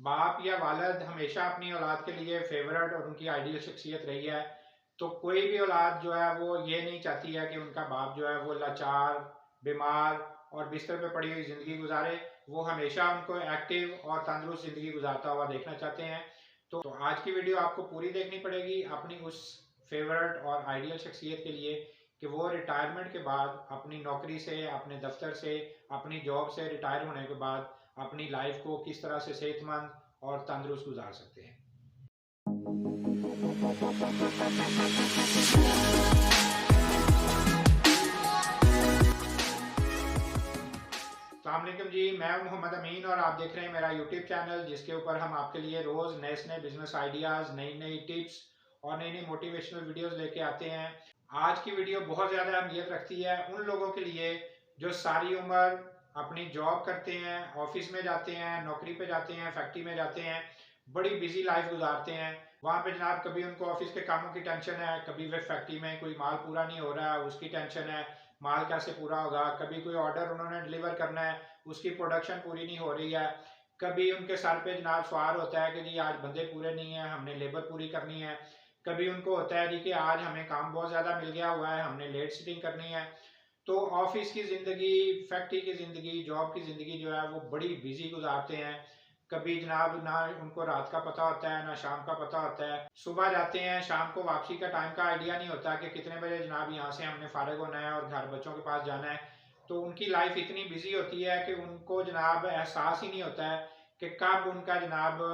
बाप या वालिद हमेशा अपनी औलाद के लिए फेवरेट और उनकी आइडियल शख्सियत रही है। तो कोई भी औलाद जो है वो ये नहीं चाहती है कि उनका बाप जो है वो लाचार, बीमार और बिस्तर पे पड़ी हुई ज़िंदगी गुजारे। वो हमेशा उनको एक्टिव और तंदुरुस्त ज़िंदगी गुजारता हुआ देखना चाहते हैं। तो आज की वीडियो आपको पूरी देखनी पड़ेगी अपनी उस फेवरेट और आइडियल शख्सियत के लिए कि वो रिटायरमेंट के बाद अपनी नौकरी से, अपने दफ्तर से, अपनी जॉब से रिटायर होने के बाद अपनी लाइफ को किस तरह से सेहतमंद और तंदुरुस्त गुजार सकते हैं। अस्सलामुअलैकुम जी, मैं मोहम्मद अमीन और आप देख रहे हैं मेरा यूट्यूब चैनल जिसके ऊपर हम आपके लिए रोज़ नए नए बिजनेस आइडियाज़, नई नई टिप्स और नई नई मोटिवेशनल वीडियोस लेके आते हैं। आज की वीडियो बहुत ज़्यादा अहमियत रखती है उन लोगों के लिए जो सारी उम्र अपनी जॉब करते हैं, ऑफिस में जाते हैं, नौकरी पे जाते हैं, फैक्ट्री में जाते हैं, बड़ी बिजी लाइफ गुजारते हैं। वहाँ पे जनाब कभी उनको ऑफिस के कामों की टेंशन है, कभी वे फैक्ट्री में कोई माल पूरा नहीं हो रहा है उसकी टेंशन है, माल कैसे पूरा होगा, कभी कोई ऑर्डर उन्होंने डिलीवर करना है उसकी प्रोडक्शन पूरी नहीं हो रही है, कभी उनके सर पे जनाब सवार होता है कि जी आज बंदे पूरे नहीं है, हमने लेबर पूरी करनी है, कभी उनको होता है जी कि आज हमें काम बहुत ज़्यादा मिल गया हुआ है, हमने लेट सिटिंग करनी है। तो ऑफिस की ज़िंदगी, फैक्ट्री की ज़िंदगी, जॉब की ज़िंदगी जो है वो बड़ी बिजी गुजारते हैं। कभी जनाब ना उनको रात का पता होता है, ना शाम का पता होता है। सुबह जाते हैं, शाम को वापसी का टाइम का आइडिया नहीं होता कि कितने बजे जनाब यहाँ से हमने फारिग होना है और घर बच्चों के पास जाना है। तो उनकी लाइफ इतनी बिजी होती है कि उनको जनाब एहसास ही नहीं होता है कि कब उनका जनाब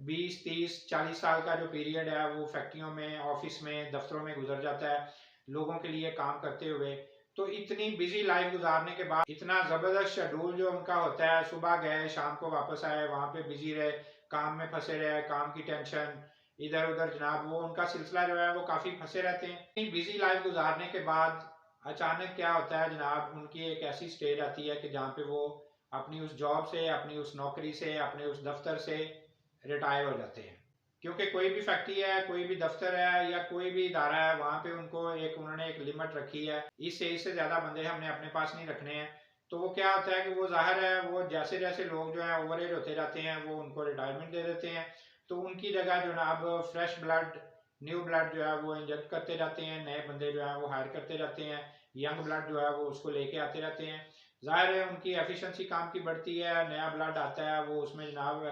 20, 30, 40 साल का जो पीरियड है वो फैक्ट्रियों में, ऑफिस में, दफ्तरों में गुजर जाता है लोगों के लिए काम करते हुए। तो इतनी बिजी लाइफ गुजारने के बाद इतना ज़बरदस्त शेड्यूल जो उनका होता है, सुबह गए शाम को वापस आए, वहाँ पे बिजी रहे, काम में फंसे रहे, काम की टेंशन इधर उधर जनाब, वो उनका सिलसिला जो है वो काफ़ी फंसे रहते हैं। इतनी बिजी लाइफ गुजारने के बाद अचानक क्या होता है जनाब, उनकी एक ऐसी स्टेज आती है कि जहाँ पे वो अपनी उस जॉब से, अपनी उस नौकरी से, अपने उस दफ्तर से रिटायर हो जाते हैं। क्योंकि कोई भी फैक्ट्री है, कोई भी दफ्तर है या कोई भी इदारा है, वहाँ पे उनको एक उन्होंने एक लिमिट रखी है, इससे ज़्यादा बंदे हमने अपने पास नहीं रखने हैं। तो वो क्या होता है कि वो ज़ाहिर है वो जैसे जैसे लोग जो है ओवर एज होते जाते हैं वो उनको रिटायरमेंट दे देते हैं। तो उनकी जगह जो ना अब फ्रेश ब्लड, न्यू ब्लड जो है वो इंजेक्ट करते जाते हैं, नए बंदे जो है वो हायर करते जाते हैं, यंग ब्लड जो है वो उसको लेके आते रहते हैं। ज़ाहिर है उनकी एफिशिएंसी काम की बढ़ती है, नया ब्लड आता है, वो उसमें जनाब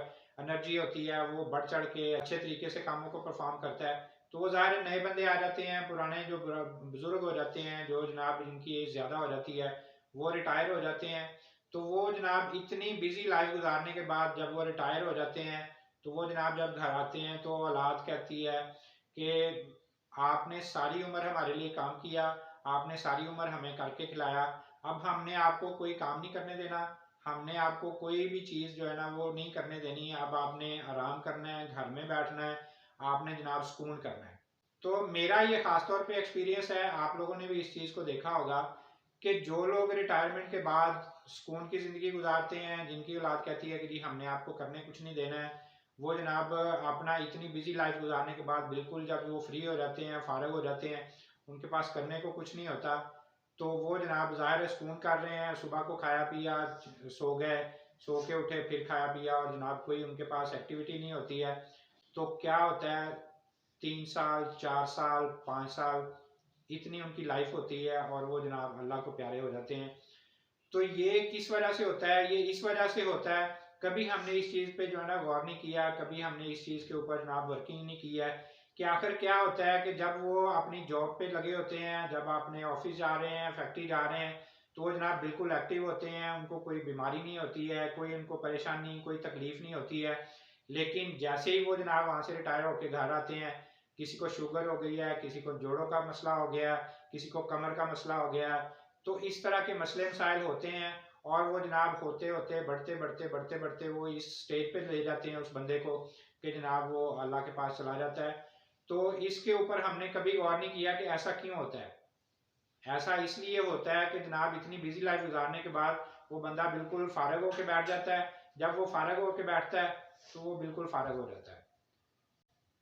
एनर्जी होती है, वो बढ़ चढ़ के अच्छे तरीके से कामों को परफॉर्म करता है। तो वो ज़ाहिर है नए बंदे आ जाते हैं, पुराने जो बुजुर्ग हो जाते हैं, जो जनाब जिनकी एज ज़्यादा हो जाती है, वो रिटायर हो जाते हैं। तो वो जनाब इतनी बिजी लाइफ गुजारने के बाद जब वो रिटायर हो जाते हैं, तो वो जनाब जब घर आते हैं तो औलाद कहती है कि आपने सारी उम्र हमारे लिए काम किया, आपने सारी उम्र हमें करके खिलाया, अब हमने आपको कोई काम नहीं करने देना, हमने आपको कोई भी चीज़ जो है ना वो नहीं करने देनी है, अब आपने आराम करना है, घर में बैठना है, आपने जनाब सुकून करना है। तो मेरा ये ख़ास तौर पे एक्सपीरियंस है, आप लोगों ने भी इस चीज़ को देखा होगा कि जो लोग रिटायरमेंट के बाद सुकून की ज़िंदगी गुजारते हैं, जिनकी औलाद कहती है कि जी हमने आपको करने कुछ नहीं देना है, वो जनाब अपना इतनी बिजी लाइफ गुजारने के बाद बिल्कुल जब वो फ्री हो जाते हैं, फारग हो जाते हैं, उनके पास करने को कुछ नहीं होता, तो वो जनाब ज़ाहिर है सुकून कर रहे हैं, सुबह को खाया पिया, सो गए, सो के उठे, फिर खाया पिया और जनाब कोई उनके पास एक्टिविटी नहीं होती है। तो क्या होता है 3 साल, 4 साल, 5 साल इतनी उनकी लाइफ होती है और वो जनाब अल्लाह को प्यारे हो जाते हैं। तो ये किस वजह से होता है? ये इस वजह से होता है, कभी हमने इस चीज़ पे जो है ना गौर नहीं किया, कभी हमने इस चीज़ के ऊपर जनाब वर्किंग नहीं की है कि आखिर क्या होता है कि जब वो अपनी जॉब पे लगे होते हैं, जब अपने ऑफिस जा रहे हैं, फैक्ट्री जा रहे हैं, तो वो जनाब बिल्कुल एक्टिव होते हैं, उनको कोई बीमारी नहीं होती है, कोई उनको परेशानी, कोई तकलीफ नहीं होती है। लेकिन जैसे ही वो जनाब वहाँ से रिटायर होके घर आते हैं, किसी को शुगर हो गई है, किसी को जोड़ों का मसला हो गया, किसी को कमर का मसला हो गया, तो इस तरह के मसले मसाइल होते हैं और वो जनाब होते होते बढ़ते बढ़ते वो इस स्टेज पे ले जाते हैं उस बंदे को कि जनाब वो अल्लाह के पास चला जाता है। तो इसके ऊपर हमने कभी गौर नहीं किया कि ऐसा क्यों होता है। ऐसा इसलिए होता है कि जनाब इतनी बिजी लाइफ गुजारने के बाद वो बंदा बिल्कुल फारग होकर बैठ जाता है। जब वो फारग होकर बैठता है तो वो बिल्कुल फारग हो जाता है।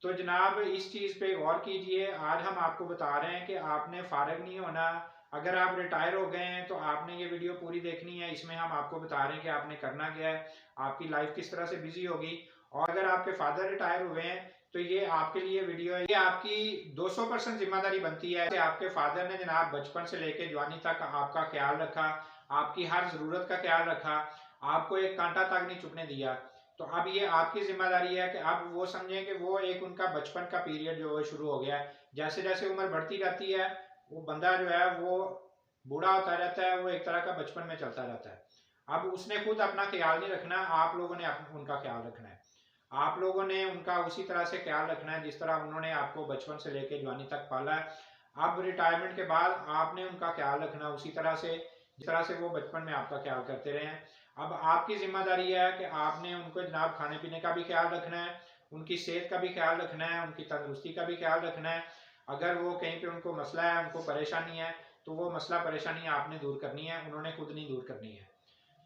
तो जनाब इस चीज़ पे गौर कीजिए, आज हम आपको बता रहे हैं कि आपने फारग नहीं होना, अगर आप रिटायर हो गए हैं तो आपने ये वीडियो पूरी देखनी है। इसमें हम आपको बता रहे हैं कि आपने करना क्या है, आपकी लाइफ किस तरह से बिजी होगी। और अगर आपके फादर रिटायर हुए हैं तो ये आपके लिए वीडियो है, ये आपकी 200% जिम्मेदारी बनती है। आपके फादर ने जनाब बचपन से लेकर जवानी तक आपका ख्याल रखा, आपकी हर जरूरत का ख्याल रखा, आपको एक कांटा तक नहीं चुभने दिया। तो अब ये आपकी जिम्मेदारी है कि अब वो समझें कि वो एक उनका बचपन का पीरियड जो है शुरू हो गया है। जैसे जैसे उम्र बढ़ती रहती है वो बंदा जो है वो बूढ़ा होता रहता है, वो एक तरह का बचपन में चलता रहता है। अब उसने खुद अपना ख्याल नहीं रखना, आप लोगों ने उनका ख्याल रखना है। आप लोगों ने उनका उसी तरह से ख्याल रखना है जिस तरह उन्होंने आपको बचपन से लेकर जवानी तक पाला है। अब रिटायरमेंट के बाद आपने उनका ख्याल रखना उसी तरह से जिस तरह से वो बचपन में आपका ख्याल करते रहे हैं। अब आपकी जिम्मेदारी है कि आपने उनको जनाब खाने पीने का भी ख्याल रखना है, उनकी सेहत का भी ख्याल रखना है, उनकी तंदुरुस्ती का भी ख्याल रखना है। अगर वो कहीं पे उनको मसला है, उनको परेशानी है, तो वो मसला परेशानी आपने दूर करनी है, उन्होंने खुद नहीं दूर करनी है।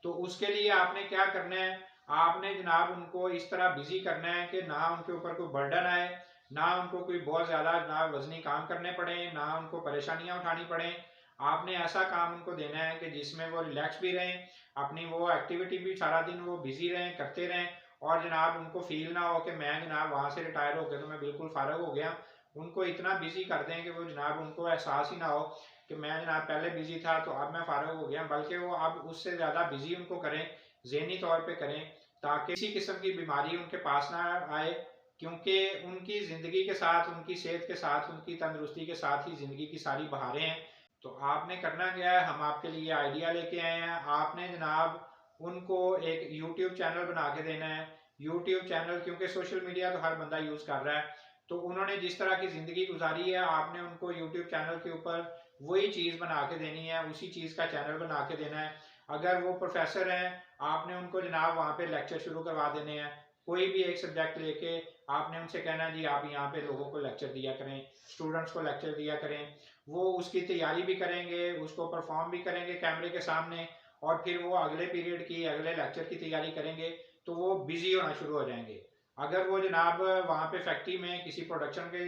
तो उसके लिए आपने क्या करना है, आपने जनाब उनको इस तरह बिजी करना है कि ना उनके ऊपर कोई बर्डन आए, ना उनको कोई बहुत ज्यादा जनाब वजनी काम करने पड़े, ना उनको परेशानियां उठानी पड़े। आपने ऐसा काम उनको देना है कि जिसमें वो रिलैक्स भी रहें, अपनी वो एक्टिविटी भी सारा दिन वो बिजी रहें, करते रहें। और जनाब उनको फील ना हो कि मैं जनाब वहां से रिटायर हो गया तो मैं बिल्कुल फारग हो गया। उनको इतना बिजी कर दें कि वो जनाब उनको एहसास ही ना हो कि मैं जनाब पहले बिजी था तो अब मैं फारग हो गया, बल्कि वो अब उससे ज्यादा बिजी उनको करें, ज़हनी तौर पे करें, ताकि किसी किस्म की बीमारी उनके पास ना आए। क्योंकि उनकी ज़िंदगी के साथ, उनकी सेहत के साथ, उनकी तंदुरुस्ती के साथ ही ज़िंदगी की सारी बहारें हैं। तो आपने करना क्या है, हम आपके लिए आइडिया लेके आए हैं। आपने जनाब उनको एक यूट्यूब चैनल बना के देना है। यूट्यूब चैनल, क्योंकि सोशल मीडिया तो हर बंदा यूज़ कर रहा है, तो उन्होंने जिस तरह की ज़िंदगी गुजारी है आपने उनको यूट्यूब चैनल के ऊपर वही चीज़ बना के देनी है, उसी चीज़ का चैनल बना के देना है। अगर वो प्रोफेसर हैं, आपने उनको जनाब वहाँ पे लेक्चर शुरू करवा देने हैं। कोई भी एक सब्जेक्ट लेके आपने उनसे कहना है जी आप यहाँ पे लोगों को लेक्चर दिया करें, स्टूडेंट्स को लेक्चर दिया करें। वो उसकी तैयारी भी करेंगे, उसको परफॉर्म भी करेंगे कैमरे के सामने, और फिर वो अगले पीरियड की, अगले लेक्चर की तैयारी करेंगे, तो वो बिजी होना शुरू हो जाएंगे। अगर वो जनाब वहाँ पे फैक्ट्री में किसी प्रोडक्शन के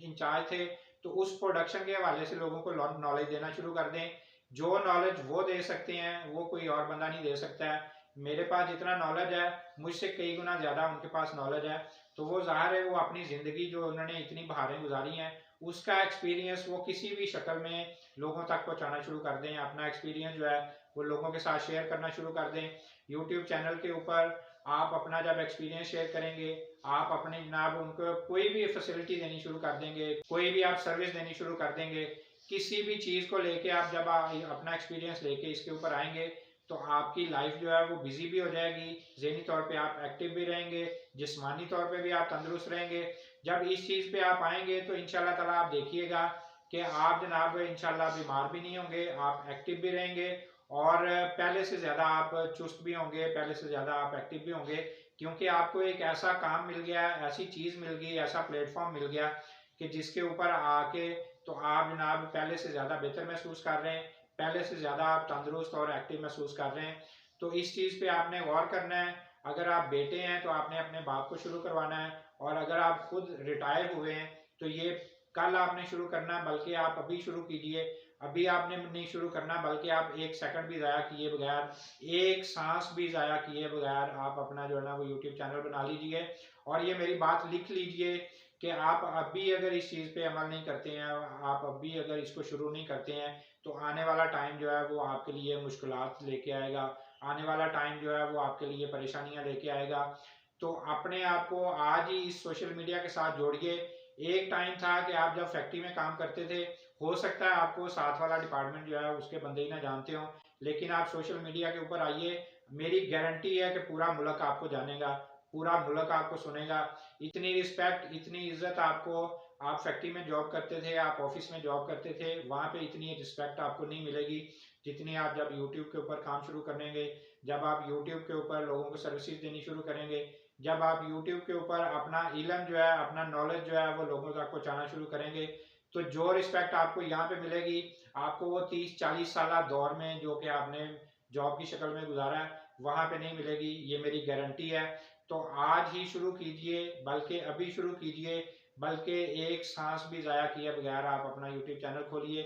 इंचार्ज थे, तो उस प्रोडक्शन के हवाले से लोगों को नॉलेज देना शुरू कर दें। जो नॉलेज वो दे सकते हैं वो कोई और बंदा नहीं दे सकता है। मेरे पास जितना नॉलेज है, मुझसे कई गुना ज़्यादा उनके पास नॉलेज है। तो वो ज़ाहिर है वो अपनी ज़िंदगी जो उन्होंने इतनी बहारें गुजारी हैं, उसका एक्सपीरियंस वो किसी भी शक्ल में लोगों तक पहुँचाना शुरू कर दें। अपना एक्सपीरियंस जो है वो लोगों के साथ शेयर करना शुरू कर दें। यूट्यूब चैनल के ऊपर आप अपना जब एक्सपीरियंस शेयर करेंगे, आप अपने जनाब उनको कोई भी फैसिलिटी देनी शुरू कर देंगे, कोई भी आप सर्विस देनी शुरू कर देंगे, किसी भी चीज़ को लेके आप जब अपना एक्सपीरियंस लेके इसके ऊपर आएंगे, तो आपकी लाइफ जो है वो बिजी भी हो जाएगी, ज़हनी तौर पे आप एक्टिव भी रहेंगे, जिस्मानी तौर पे भी आप तंदुरुस्त रहेंगे। जब इस चीज़ पे आप आएंगे तो इंशाल्लाह ताला आप देखिएगा कि आप जनाब इंशाल्लाह बीमार भी नहीं होंगे, आप एक्टिव भी रहेंगे, और पहले से ज़्यादा आप चुस्त भी होंगे, पहले से ज़्यादा आप एक्टिव भी होंगे। क्योंकि आपको एक ऐसा काम मिल गया, ऐसी चीज़ मिल गई, ऐसा प्लेटफॉर्म मिल गया कि जिसके ऊपर आके तो आप जनाब पहले से ज़्यादा बेहतर महसूस कर रहे हैं, पहले से ज़्यादा आप तंदुरुस्त और एक्टिव महसूस कर रहे हैं। तो इस चीज़ पे आपने गौर करना है। अगर आप बेटे हैं तो आपने अपने बाप को शुरू करवाना है, और अगर आप खुद रिटायर हुए हैं तो ये कल आपने शुरू करना है, बल्कि आप अभी शुरू कीजिए। अभी आपने नहीं शुरू करना, बल्कि आप एक सेकंड भी ज़ाया किए बगैर, एक सांस भी ज़ाया किए बगैर आप अपना जो है ना वो यूट्यूब चैनल बना लीजिए। और ये मेरी बात लिख लीजिए कि आप अभी अगर इस चीज़ पे अमल नहीं करते हैं, आप अभी अगर इसको शुरू नहीं करते हैं, तो आने वाला टाइम जो है वो आपके लिए मुश्किलात लेके आएगा, आने वाला टाइम जो है वो आपके लिए परेशानियां लेके आएगा। तो अपने आप को आज ही इस सोशल मीडिया के साथ जोड़िए। एक टाइम था कि आप जब फैक्ट्री में काम करते थे, हो सकता है आपको साथ वाला डिपार्टमेंट जो है उसके बंदे ही ना जानते हो, लेकिन आप सोशल मीडिया के ऊपर आइए, मेरी गारंटी है कि पूरा मुल्क आपको जानेगा, पूरा मुल्क आपको सुनेगा। इतनी रिस्पेक्ट, इतनी इज्जत आपको, आप फैक्ट्री में जॉब करते थे, आप ऑफिस में जॉब करते थे, वहां पे इतनी रिस्पेक्ट आपको नहीं मिलेगी जितनी आप जब यूट्यूब के ऊपर काम शुरू करेंगे, जब आप यूट्यूब के ऊपर लोगों को सर्विसेज देनी शुरू करेंगे, जब आप यूट्यूब के ऊपर अपना इल्म जो है, अपना नॉलेज जो है वो लोगों तक पहुंचाना शुरू करेंगे, तो जो रिस्पेक्ट आपको यहाँ पे मिलेगी, आपको वो 30-40 साल दौर में जो कि आपने जॉब की शक्ल में गुजारा है वहां पे नहीं मिलेगी, ये मेरी गारंटी है। तो आज ही शुरू कीजिए, बल्कि अभी शुरू कीजिए, बल्कि एक सांस भी ज़ाया किए बगैर आप अपना यूट्यूब चैनल खोलिए।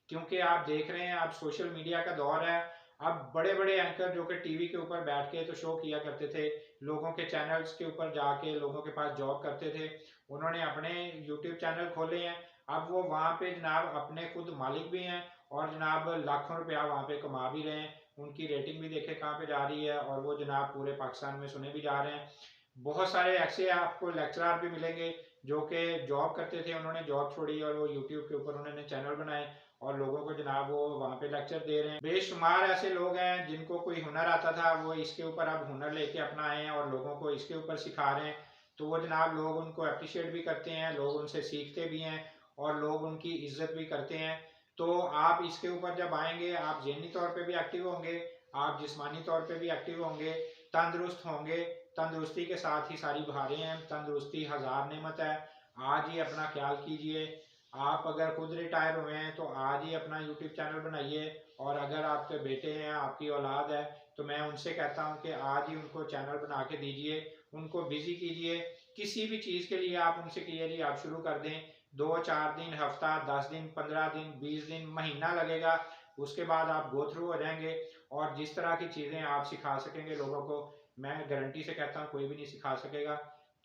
क्योंकि आप देख रहे हैं, अब सोशल मीडिया का दौर है। अब बड़े बड़े एंकर जो कि टीवी के ऊपर बैठ के तो शो किया करते थे, लोगों के चैनल्स के ऊपर जाके लोगों के पास जॉब करते थे, उन्होंने अपने यूट्यूब चैनल खोले हैं। अब वो वहाँ पे जनाब अपने खुद मालिक भी हैं और जनाब लाखों रुपया वहाँ पे कमा भी रहे हैं। उनकी रेटिंग भी देखे कहाँ पे जा रही है और वो जनाब पूरे पाकिस्तान में सुने भी जा रहे हैं। बहुत सारे ऐसे आपको लेक्चरर भी मिलेंगे जो कि जॉब करते थे, उन्होंने जॉब छोड़ी और वो यूट्यूब के ऊपर उन्होंने चैनल बनाए और लोगों को जनाब वो वहाँ पे लेक्चर दे रहे हैं। बेशुमार ऐसे लोग हैं जिनको कोई हुनर आता था, वो इसके ऊपर अब हुनर लेके अपना आए हैं और लोगों को इसके ऊपर सिखा रहे हैं। तो वो जनाब लोग उनको अप्रिशिएट भी करते हैं, लोग उनसे सीखते भी हैं और लोग उनकी इज्जत भी करते हैं। तो आप इसके ऊपर जब आएंगे, आप ज़हनी तौर पे भी एक्टिव होंगे, आप जिस्मानी तौर पे भी एक्टिव होंगे, तंदुरुस्त होंगे। तंदुरुस्ती के साथ ही सारी बहारें हैं, तंदुरुस्ती हज़ार नेमत है। आज ही अपना ख्याल कीजिए। आप अगर खुद रिटायर हुए हैं तो आज ही अपना यूट्यूब चैनल बनाइए, और अगर आपके बेटे हैं, आपकी औलाद है, तो मैं उनसे कहता हूं कि आज ही उनको चैनल बना के दीजिए, उनको बिजी कीजिए। किसी भी चीज़ के लिए आप उनसे कहिए जी आप शुरू कर दें। 2-4 दिन, हफ्ता, 10 दिन, 15 दिन, 20 दिन, महीना लगेगा, उसके बाद आप गो थ्रू हो जाएंगे और जिस तरह की चीज़ें आप सिखा सकेंगे लोगों को, मैं गारंटी से कहता हूँ कोई भी नहीं सिखा सकेगा।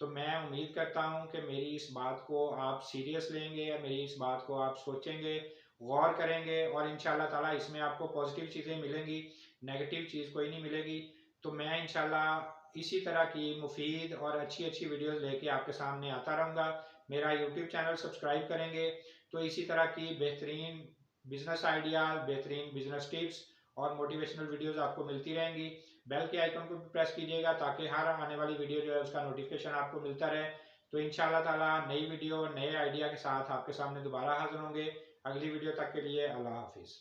तो मैं उम्मीद करता हूँ कि मेरी इस बात को आप सीरियस लेंगे या मेरी इस बात को आप सोचेंगे, गौर करेंगे और इंशाल्लाह ताला इसमें आपको पॉजिटिव चीज़ें मिलेंगी, नेगेटिव चीज़ कोई नहीं मिलेगी। तो मैं इंशाल्लाह इसी तरह की मुफीद और अच्छी अच्छी वीडियोस लेके आपके सामने आता रहूँगा। मेरा यूट्यूब चैनल सब्सक्राइब करेंगे तो इसी तरह की बेहतरीन बिजनेस आइडियाज़, बेहतरीन बिजनेस टिप्स और मोटिवेशनल वीडियोस आपको मिलती रहेंगी। बेल के आइकन को भी प्रेस कीजिएगा ताकि हर आने वाली वीडियो जो है उसका नोटिफिकेशन आपको मिलता रहे। तो इंशाल्लाह ताला नई वीडियो नए आइडिया के साथ आपके सामने दोबारा हाजिर होंगे। अगली वीडियो तक के लिए अल्लाह हाफिज़।